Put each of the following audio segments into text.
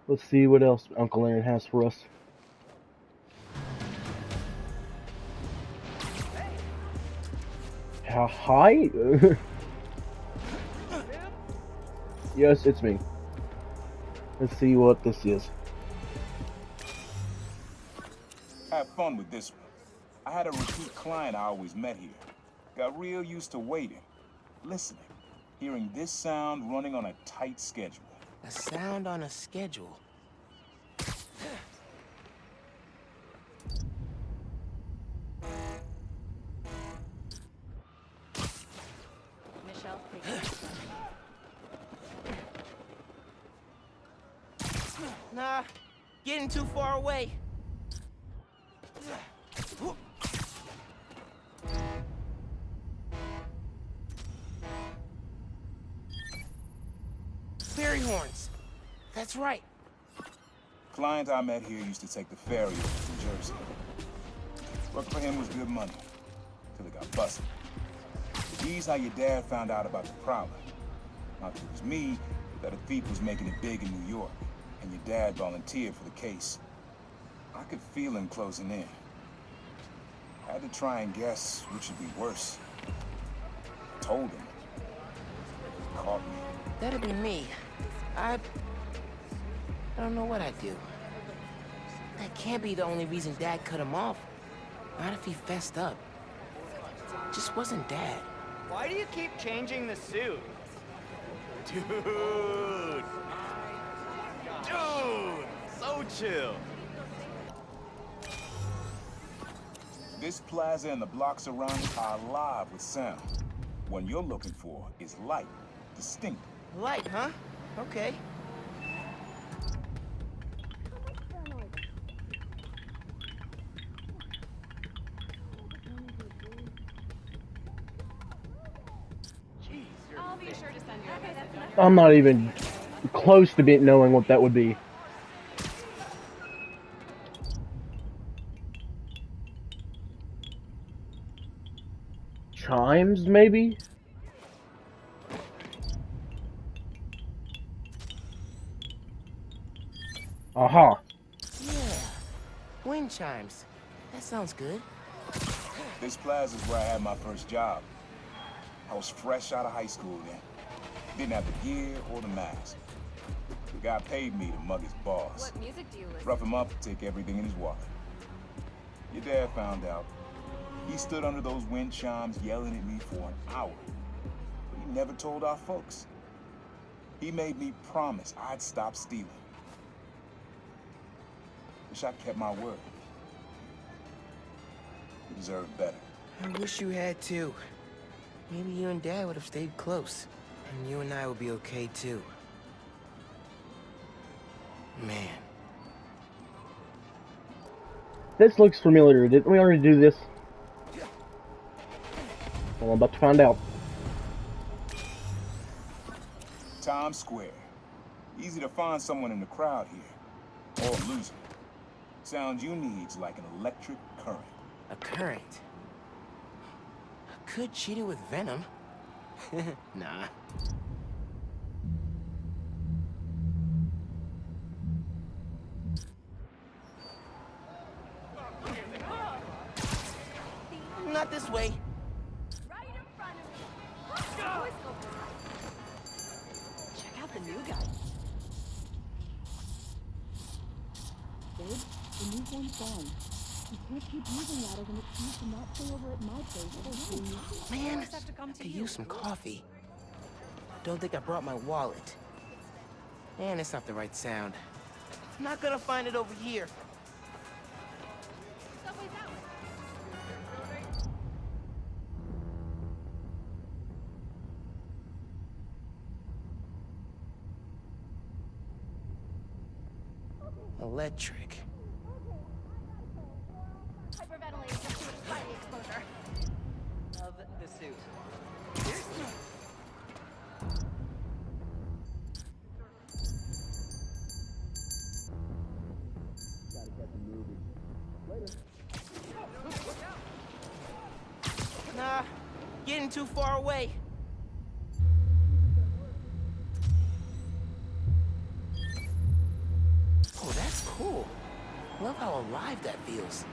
Let's see what else Uncle Aaron has for us. Hi? Yes, it's me. Let's see what this is. Have fun with this one. I had a repeat client I always met here. Got real used to waiting, listening, hearing this sound running on a tight schedule. A sound on a schedule. Michelle, Nah, getting too far away. Fairy horns. That's right. Client I met here used to take the ferry over from Jersey. Work for him was good money, till it got busted. He's how your dad found out about the Prowler. Not that it was me, that a thief was making it big in New York, and your dad volunteered for the case. I could feel him closing in. I had to try and guess which would be worse. I told him. He caught me. That'd be me. I don't know what I'd do. That can't be the only reason Dad cut him off. Not if he fessed up. Just wasn't Dad. Why do you keep changing the suit? Dude! So chill. This plaza and the blocks around it are alive with sound. What you're looking for is light, distinct. Light, huh? Okay. I'll be sure to send you a message on your I'm not even close to knowing what that would be. Chimes, maybe? Aha. Yeah. Wind chimes. That sounds good. This plaza is where I had my first job. I was fresh out of high school then. Didn't have the gear or the mask. The guy paid me to mug his boss. What music do you listen Rough him up, take everything in his wallet. Your dad found out. He stood under those wind chimes yelling at me for an hour. But he never told our folks. He made me promise I'd stop stealing. Wish I kept my word. You deserve better. I wish you had too. Maybe you and Dad would have stayed close. And you and I would be okay too. Man. This looks familiar. Didn't we already do this? Well, I'm about to find out. Times Square. Easy to find someone in the crowd here. Or lose them. Sound you need's like an electric current. A current. I could cheat it with venom. Nah. Not this way. right in front of me. Check out the new guy. Babe, the new phone's gone. You can't keep using that as an excuse to not stay over at my place. Man, Just have to come to could you. use some coffee. Don't think I brought my wallet. And it's not the right sound. I'm not gonna find it over here. Subway's that way. Electric. Hyperventilating just too much body exposure. Love the suit. Nah, getting too far away. cool. Love how alive that feels.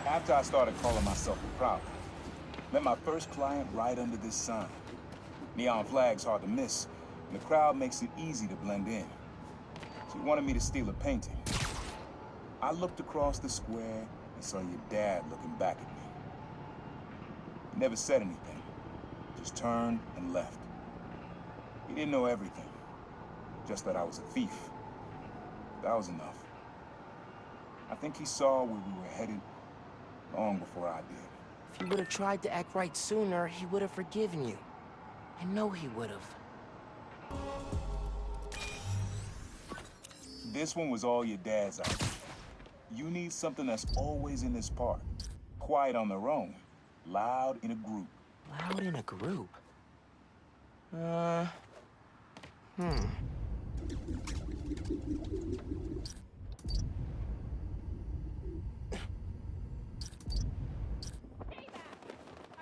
After I started calling myself a Prowler, met my first client right under this sign. Neon flag's hard to miss, and the crowd makes it easy to blend in. She wanted me to steal a painting. I looked across the square and saw your dad looking back at me. He never said anything, just turned and left. He didn't know everything, just that I was a thief. That was enough. I think he saw where we were headed long before I did. If you would have tried to act right sooner, he would have forgiven you. I know he would have. This one was all your dad's idea. You need something that's always in this part. Quiet on their own, loud in a group. Loud in a group? I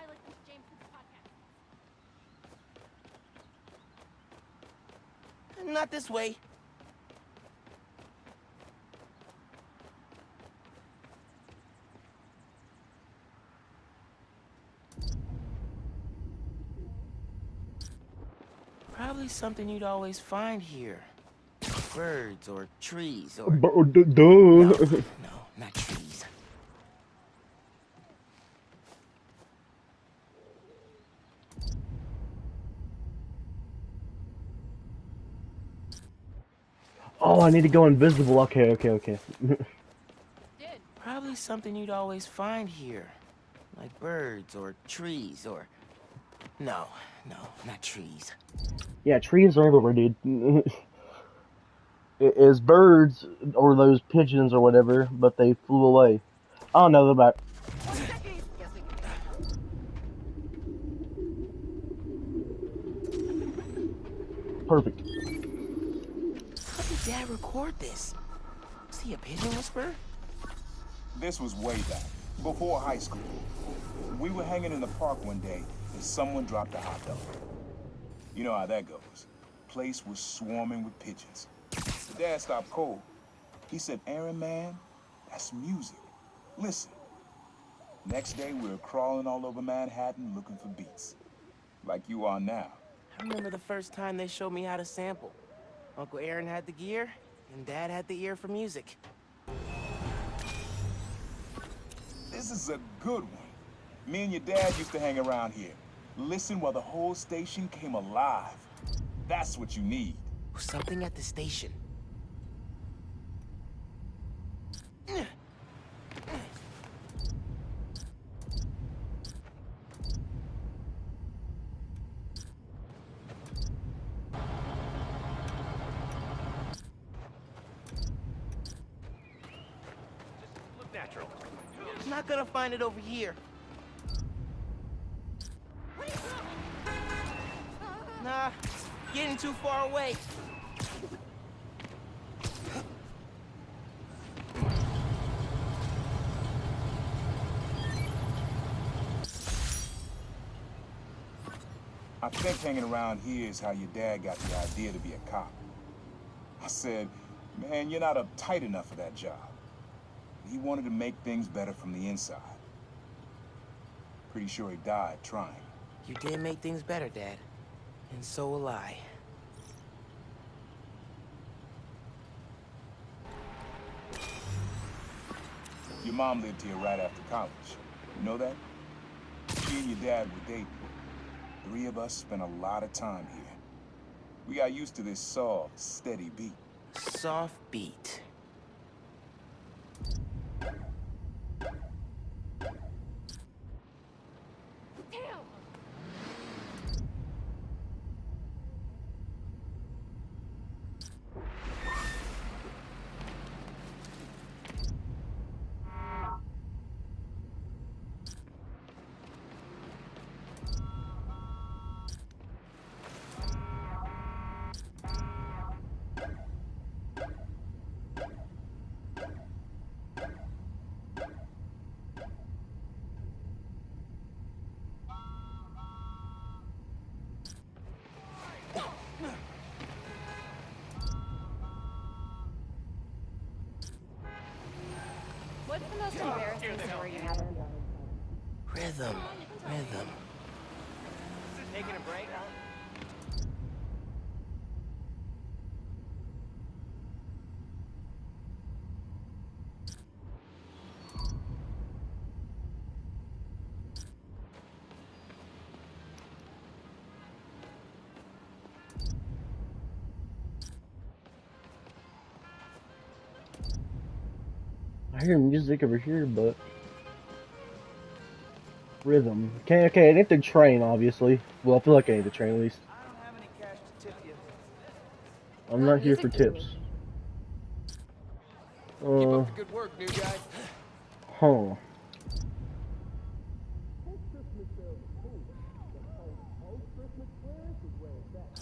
like this Jameson's podcast. Not this way. Probably something you'd always find here. Birds or trees or... Duh. No, not trees. Oh, I need to go invisible. Okay. Did. Probably something you'd always find here. Like birds or trees or... No, not trees. Yeah, trees are everywhere, dude. It is birds or those pigeons or whatever, but they flew away. Oh no, they're back. Perfect. How did Dad record this? Was he a pigeon whisperer? This was way back, before high school. We were hanging in the park one day, and someone dropped a hot dog. You know how that goes. Place was swarming with pigeons. Dad stopped cold. He said, "Aaron, man, that's music. Listen." Next day, we were crawling all over Manhattan looking for beats. Like you are now. I remember the first time they showed me how to sample. Uncle Aaron had the gear, and Dad had the ear for music. This is a good one. Me and your dad used to hang around here. Listen while the whole station came alive. That's what you need. Something at the station. Look natural. Not gonna find it over here. Nah, getting too far away. I think hanging around here is how your dad got the idea to be a cop. I said, "Man, you're not uptight enough for that job." He wanted to make things better from the inside. Pretty sure he died trying. You did make things better, Dad. And so will I. Your mom lived here right after college. You know that? She and your dad were dating. 3 of us spent a lot of time here. We got used to this soft, steady beat. Soft beat. Damn! What's the most embarrassing story you have? Rhythm. Rhythm. Taking a break? I hear music over here, but rhythm. Okay, I need the train, obviously. Well, I feel like I need the train at least. I don't have any cash to tip you. I'm What not here music for do you tips. listen Keep up the good work, new guy. Huh.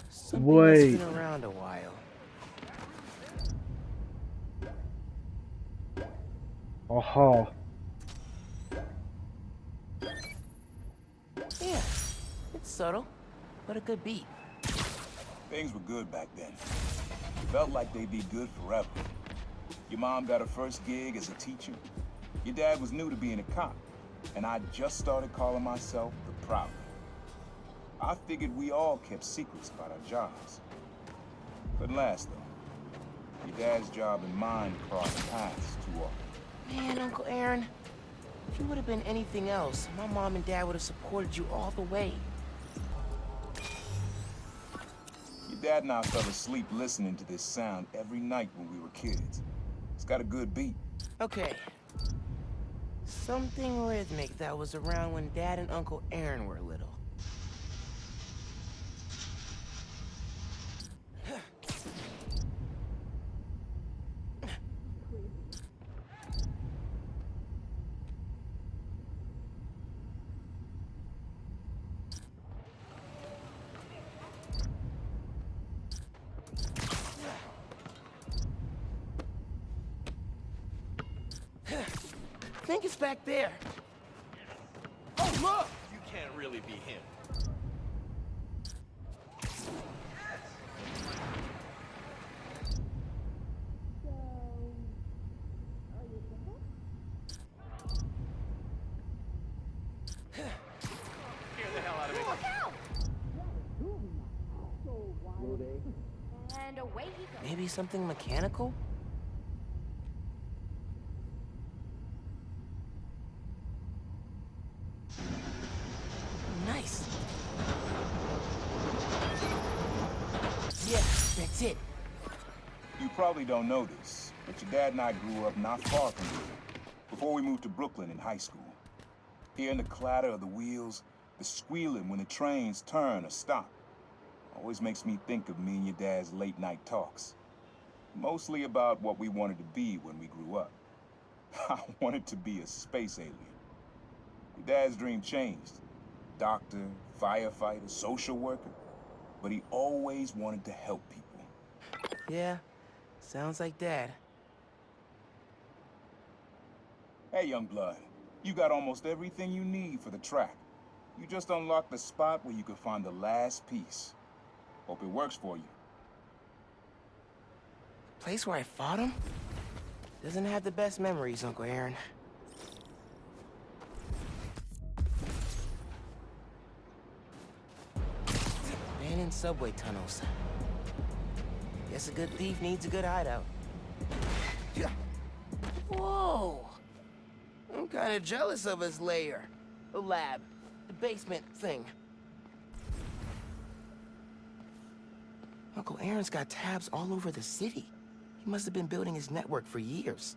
Something that's Wait. been around a while. Aha. Yeah, it's subtle, but a good beat. Things were good back then. Felt like they'd be good forever. Your mom got her first gig as a teacher. Your dad was new to being a cop, and I just started calling myself the Prowler. I figured we all kept secrets about our jobs. Couldn't last, though. Your dad's job and mine crossed paths too often. Man, Uncle Aaron, if you would have been anything else, my mom and dad would have supported you all the way. Your dad and I fell asleep listening to this sound every night when we were kids. It's got a good beat. Okay. Something rhythmic that was around when Dad and Uncle Aaron were little. I think it's back there. Oh, look! You can't really be him. Scare the hell out of me. Look out! And away he goes. Maybe something mechanical? Nice. Yeah, that's it. You probably don't know this, but your dad and I grew up not far from here, before we moved to Brooklyn in high school. Hearing the clatter of the wheels, the squealing when the trains turn or stop, always makes me think of me and your dad's late night talks. Mostly about what we wanted to be when we grew up. I wanted to be a space alien. Your dad's dream changed. Doctor, firefighter, social worker. But he always wanted to help people. Yeah, sounds like Dad. Hey, young blood, you got almost everything you need for the track. You just unlocked the spot where you can find the last piece. Hope it works for you. Place where I fought him? Doesn't have the best memories, Uncle Aaron. Abandoned subway tunnels. Guess a good thief needs a good hideout. Whoa! I'm kinda jealous of his lair. The lab. The basement thing. Uncle Aaron's got tabs all over the city. He must have been building his network for years.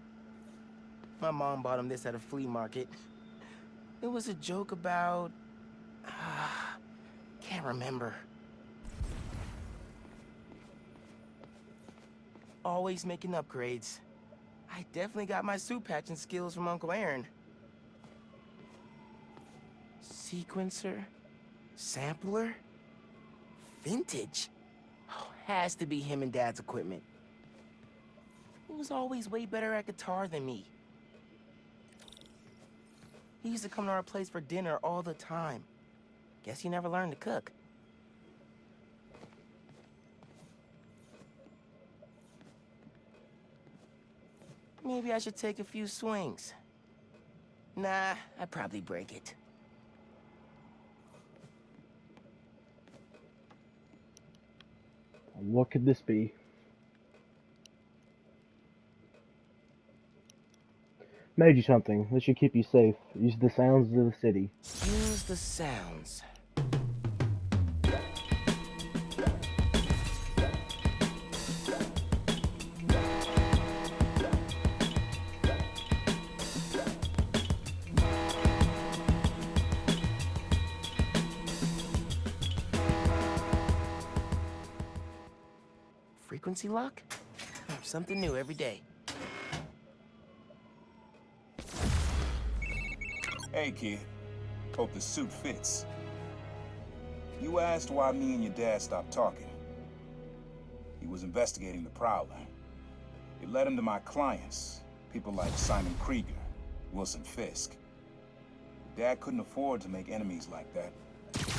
My mom bought him this at a flea market. It was a joke about... can't remember. Always making upgrades. I definitely got my suit patching skills from Uncle Aaron. Sequencer? Sampler? Vintage? Oh, has to be him and Dad's equipment. He was always way better at guitar than me. He used to come to our place for dinner all the time. Guess he never learned to cook. Maybe I should take a few swings. Nah, I'd probably break it. What could this be? Made you something. This should keep you safe. Use the sounds of the city. Use the sounds. Frequency lock? Something new every day. Hey, kid. Hope the suit fits. You asked why me and your dad stopped talking. He was investigating the Prowler. It led him to my clients, people like Simon Krieger, Wilson Fisk. Dad couldn't afford to make enemies like that.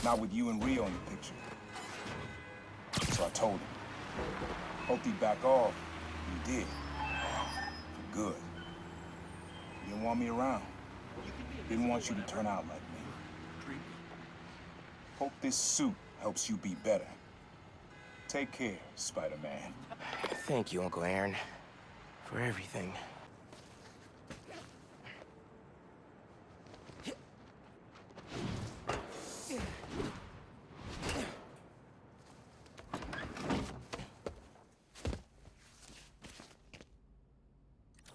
Not with you and Rio in the picture. So I told him. Hoped he'd back off. He did. For good. He didn't want me around. Didn't want you to turn out like me. Hope this suit helps you be better. Take care, Spider-Man. Thank you, Uncle Aaron, for everything.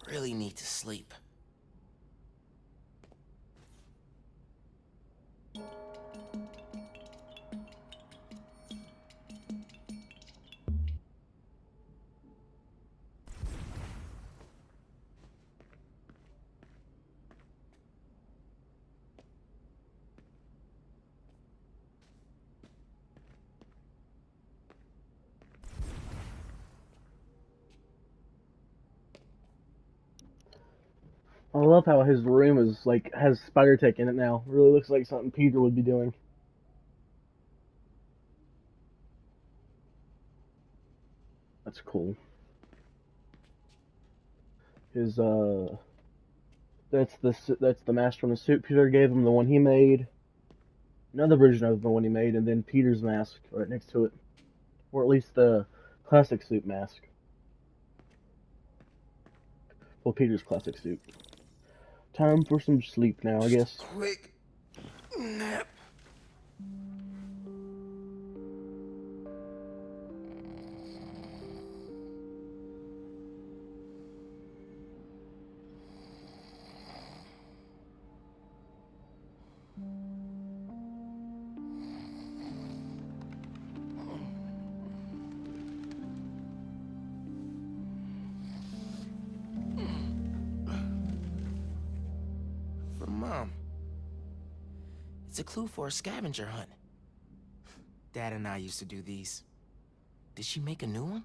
Really need to sleep. I love how his room is like has spider tech in it now. Really looks like something Peter would be doing. That's cool. His that's the mask from the suit Peter gave him, the one he made. Another version of the one he made, and then Peter's mask right next to it, or at least the classic suit mask. Well, Peter's classic suit. Time for some sleep now, I guess. Quick nap. From Mom. It's a clue for a scavenger hunt. Dad and I used to do these. Did she make a new one?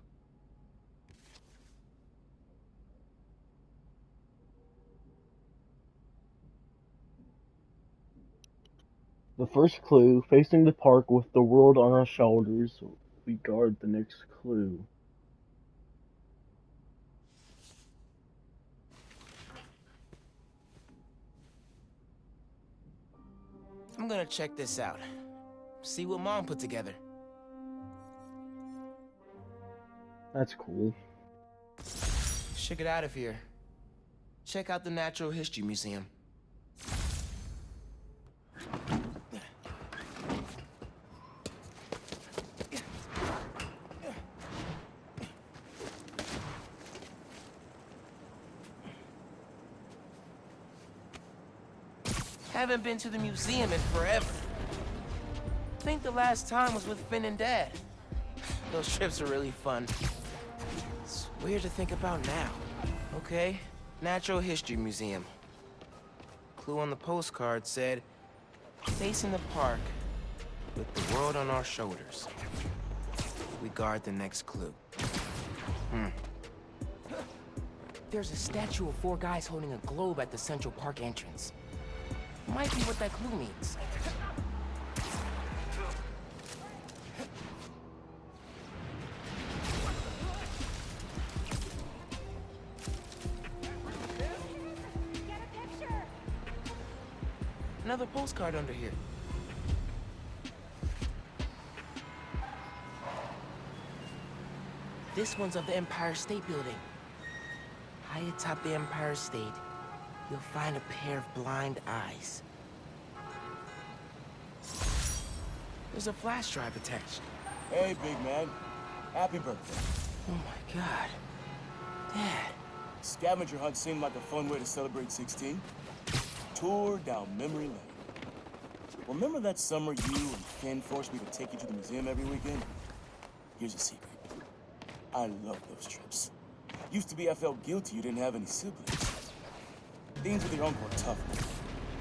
The first clue, facing the park with the world on our shoulders, we guard the next clue. I'm gonna check this out. See what Mom put together. That's cool. Should get out of here. Check out the Natural History Museum. Haven't been to the museum in forever. I think the last time was with Finn and Dad. Those trips are really fun. It's weird to think about now. Okay, Natural History Museum. Clue on the postcard said, facing the park with the world on our shoulders. We guard the next clue. There's a statue of 4 guys holding a globe at the Central Park entrance. Might be what that clue means. Get a picture. Another postcard under here. This one's of the Empire State Building. High atop the Empire State, you'll find a pair of blind eyes. There's a flash drive attached. Hey, big man. Happy birthday. Oh my God. Dad. Scavenger hunt seemed like a fun way to celebrate 16. Tour down memory lane. Remember that summer you and Finn forced me to take you to the museum every weekend? Here's a secret. I love those trips. Used to be I felt guilty you didn't have any siblings. Things with your uncle were tough,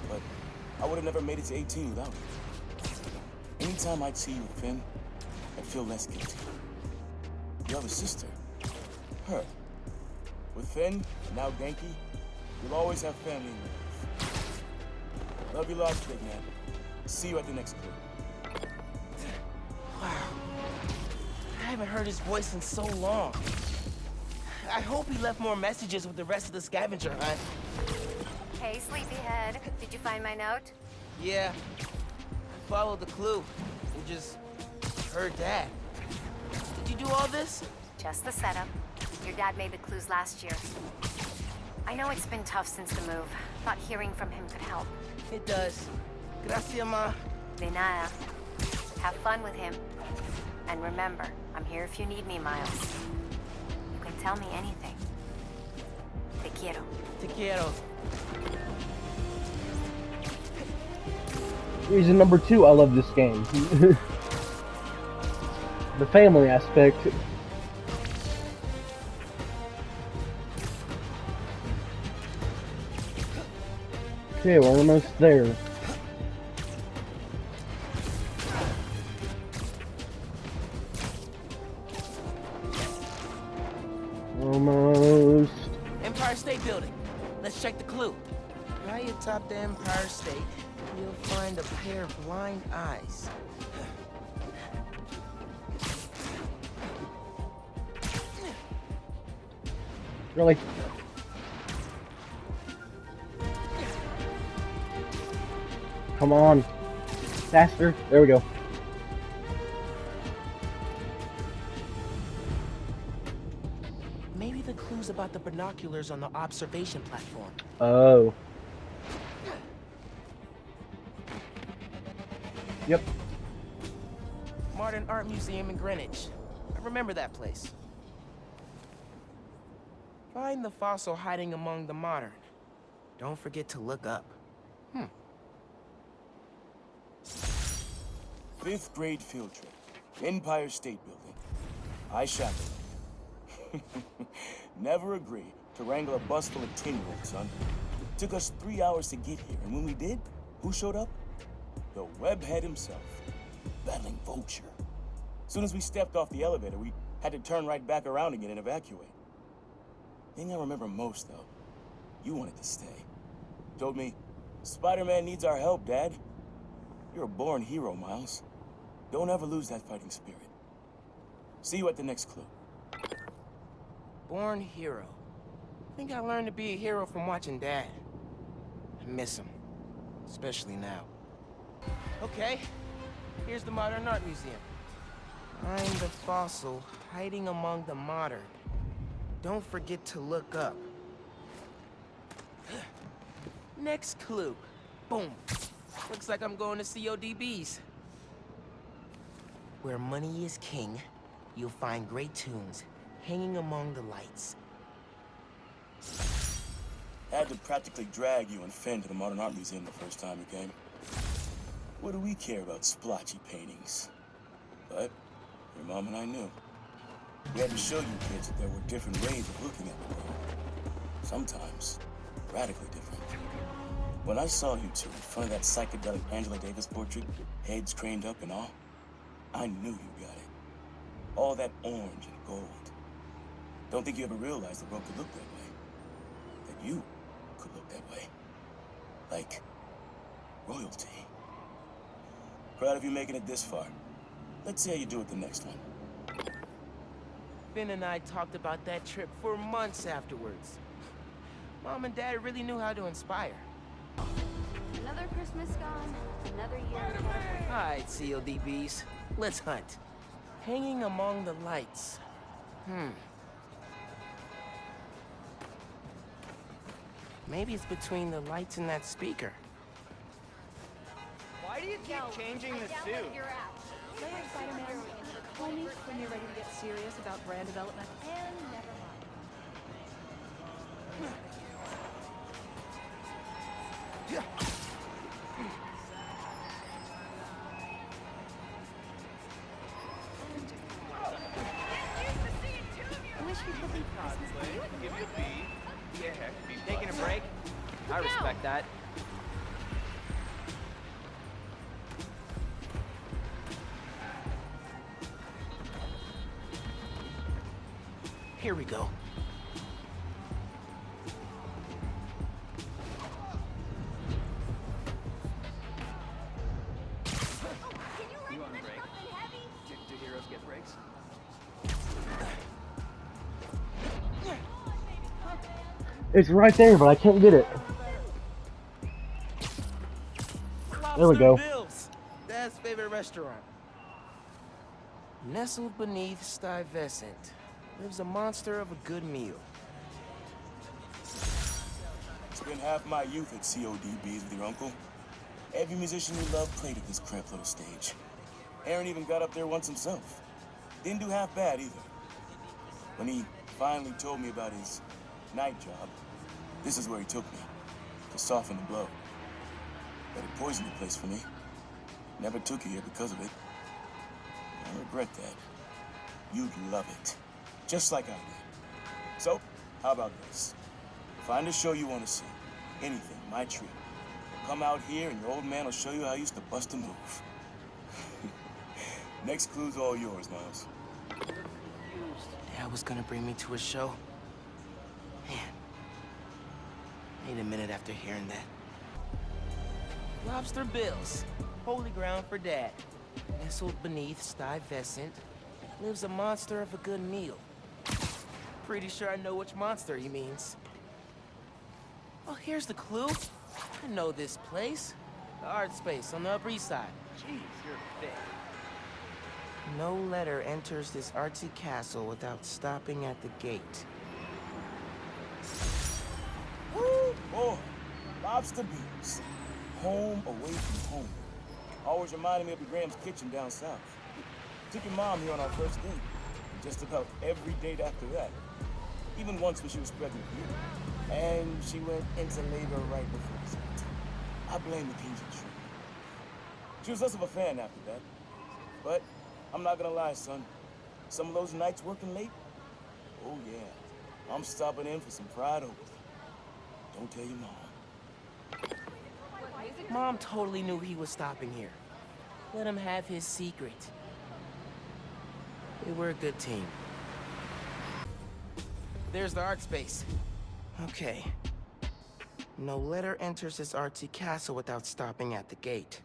but I would have never made it to 18 without you. Anytime I'd see you with Finn, I'd feel less guilty. You have a sister. Her. With Finn, and now Genki, you'll always have family in your life. Love you lots, big man. See you at the next clue. Wow. I haven't heard his voice in so long. I hope he left more messages with the rest of the scavenger hunt. Hey, sleepyhead. Did you find my note? Yeah. I followed the clue and just heard Dad. Did you do all this? Just the setup. Your dad made the clues last year. I know it's been tough since the move. Thought hearing from him could help. It does. Gracias, Ma. De nada. Have fun with him. And remember, I'm here if you need me, Miles. You can tell me anything. Te quiero. Te quiero. Reason number 2, I love this game. The family aspect. Okay, we're almost there. Almost. Empire State Building. Let's check the clue. Right atop the Empire State, you'll find a pair of blind eyes. Really? Come on. Faster. There we go. Maybe the clue's about the binoculars on the observation platform. Oh. Yep. Modern Art Museum in Greenwich. I remember that place. Find the fossil hiding among the modern. Don't forget to look up. 5th grade field trip. Empire State Building. I shackled. Never agreed to wrangle a bus full of 10-year-olds, son. Took us 3 hours to get here, and when we did, who showed up? The webhead himself, battling Vulture. Soon as we stepped off the elevator, we had to turn right back around again and evacuate. Thing I remember most, though, you wanted to stay. Told me, Spider-Man needs our help, Dad. You're a born hero, Miles. Don't ever lose that fighting spirit. See you at the next clue. Born hero. I think I learned to be a hero from watching Dad. I miss him. Especially now. Okay, here's the Modern Art Museum. Find the fossil hiding among the modern. Don't forget to look up. Next clue. Boom. Looks like I'm going to CODB's. Where money is king, you'll find great tunes hanging among the lights. Had to practically drag you and Finn to the Modern Art Museum the first time you came. What do we care about splotchy paintings? But your mom and I knew. We had to show you kids that there were different ways of looking at the world. Sometimes radically different. When I saw you two in front of that psychedelic Angela Davis portrait, heads craned up and all, I knew you got it. All that orange and gold. Don't think you ever realized the world could look that way. That you could look that way. Like royalty. Proud of you making it this far. Let's see how you do at the next one. Finn and I talked about that trip for months afterwards. Mom and Dad really knew how to inspire. Another Christmas gone, another year. Alright, CODBs. Let's hunt. Hanging among the lights. Maybe it's between the lights and that speaker. Why do you keep changing the suit? Later, Spider-Man. Call me when you're ready to get serious about brand development. And never mind. I wish we could be Christmas. Give you a B. Yeah, heck, taking a break? I respect that. Here we go. You on a break? Do heroes get breaks? It's right there, but I can't get it. There we go. Lobster Bill's, Dad's favorite restaurant. Nestled beneath Stuyvesant lives a monster of a good meal. Spent half my youth at CODBs with your uncle. Every musician you loved played at this cramped little stage. Aaron even got up there once himself. Didn't do half bad either. When he finally told me about his night job, this is where he took me, to soften the blow. But it poisoned the place for me. Never took you here because of it. I regret that. You'd love it. Just like I did. So, how about this? Find a show you want to see. Anything, my treat. Come out here and your old man will show you how I used to bust a move. Next clue's all yours, Miles. Dad was gonna bring me to a show. Man. Ain't a minute after hearing that. Lobster Bill's, holy ground for Dad. Nestled beneath Stuyvesant lives a monster of a good meal. Pretty sure I know which monster he means. Oh, here's the clue. I know this place. The art space on the Upper East Side. Jeez, you're thick. No letter enters this artsy castle without stopping at the gate. Woo! Boy, Lobster Bill's. Home away from home. Always reminded me of your Graham's Kitchen down south. Took your mom here on our first date. And just about every date after that. Even once when she was pregnant with you. And she went into labor right before us. I blame the Kings of Tree. She was less of a fan after that. But I'm not gonna lie, son. Some of those nights working late, oh yeah. I'm stopping in for some fried okra. Don't tell your mom. Mom totally knew he was stopping here. Let him have his secret. We were a good team. There's the art space. Okay. No letter enters this artsy castle without stopping at the gate.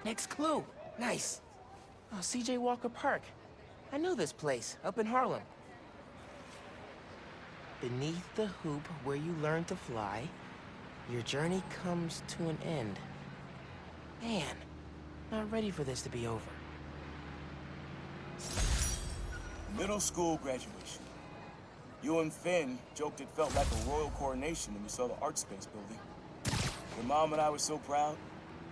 Next clue. Nice. Oh, CJ Walker Park. I know this place, up in Harlem. Beneath the hoop where you learn to fly, your journey comes to an end. Man, not ready for this to be over. Middle school graduation. You and Finn joked it felt like a royal coronation when we saw the art space building. Your mom and I were so proud.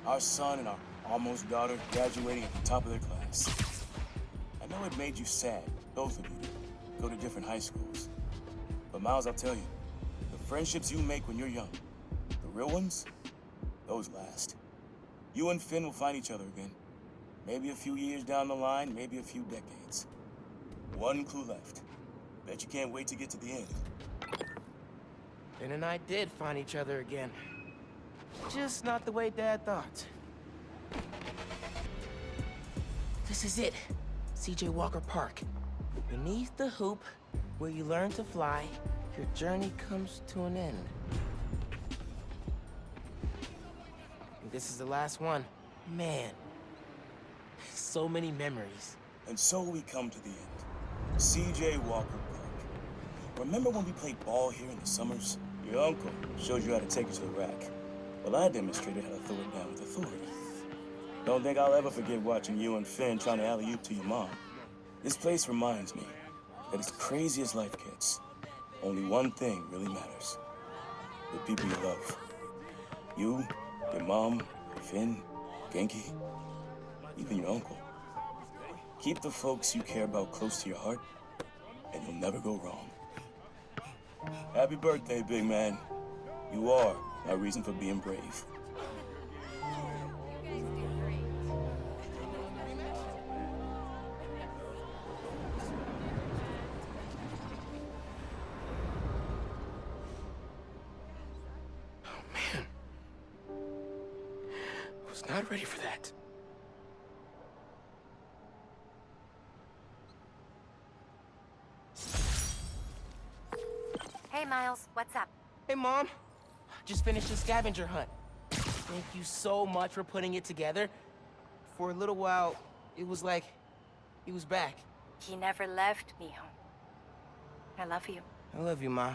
Our son and our almost daughter graduating at the top of their class. I know it made you sad, both of you, to go to different high schools. But Miles, I'll tell you, the friendships you make when you're young, the real ones, those last. You and Finn will find each other again. Maybe a few years down the line, maybe a few decades. One clue left. Bet you can't wait to get to the end. Finn and I did find each other again. Just not the way Dad thought. This is it. CJ Walker Park. Beneath the hoop, where you learn to fly, your journey comes to an end. This is the last one. Man, so many memories. And so we come to the end. CJ Walker Park, remember when we played ball here in the summers? Your uncle showed you how to take it to the rack. Well, I demonstrated how to throw it down with authority. Don't think I'll ever forget watching you and Finn trying to alley-oop to your mom. This place reminds me that as crazy as life gets, only one thing really matters. The people you love. You, your mom, Finn, Genki, even your uncle. Keep the folks you care about close to your heart, and you'll never go wrong. Happy birthday, big man. You are my reason for being brave. Not ready for that. Hey, Miles, what's up? Hey, Mom. Just finished a scavenger hunt. Thank you so much for putting it together. For a little while, it was like he was back. He never left, mijo. I love you. I love you, Ma.